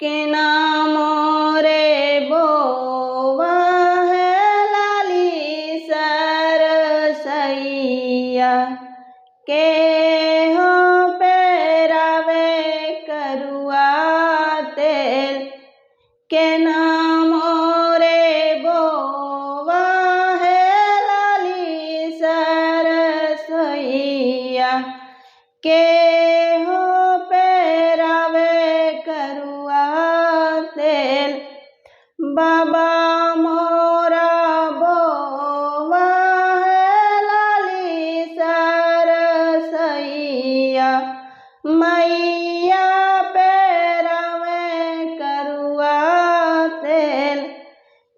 के नाम रे बोवा है लाली सरसैया के हो पेरावे करुआ तेल के नाम रे बोवा है लाली सरसैया के हो पेरावे करुआ तेल बाबा मोरा बोवा है लाली सरसैया मैया पेरावे करुआ तेल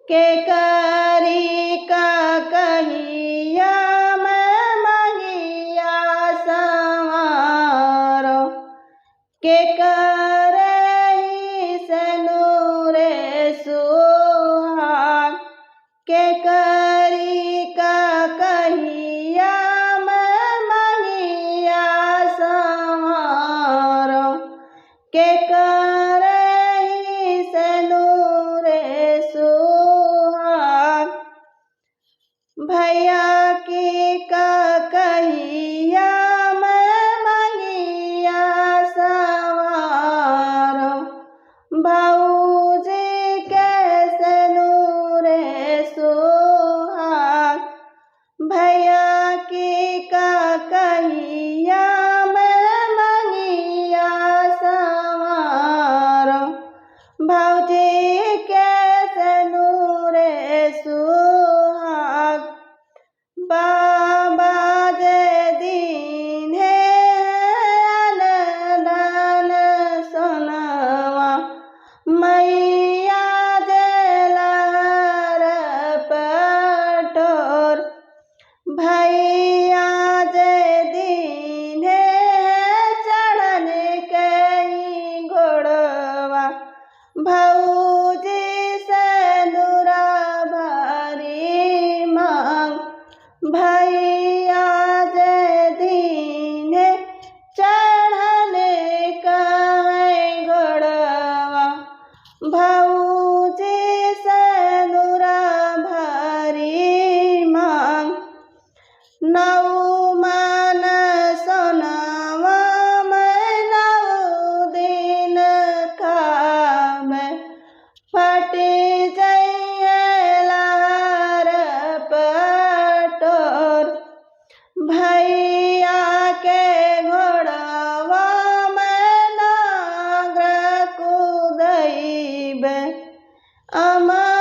के करी का कहिया मैं मंगिया संवारो के करही सनूरे सुहाग के करी का कहिया मैं मंगिया संवारो के करही सनूरे सुहाग भैया की का कहिया मैं मंगिया संवारो भाऊजी के सनूरे सुहाग भैया की का कहिया मैं मंगिया संवारो भाऊजी के सनूरे सुहाग बाबा दे दीन है अनदान सोनवा मैया दे लहर पटोर भैया दे दीन है चढ़न के घोड़वा भौजी से नूरा भारी मांग भैया दे दीन चढ़ने का घोड़वा भौजी से नूरा भारी मांग नौ मन सोनवा मैं 9 दिन खावे फटी जाइए लहर पटोर भैया के घोड़वा मैं नागर कूदैबे अमर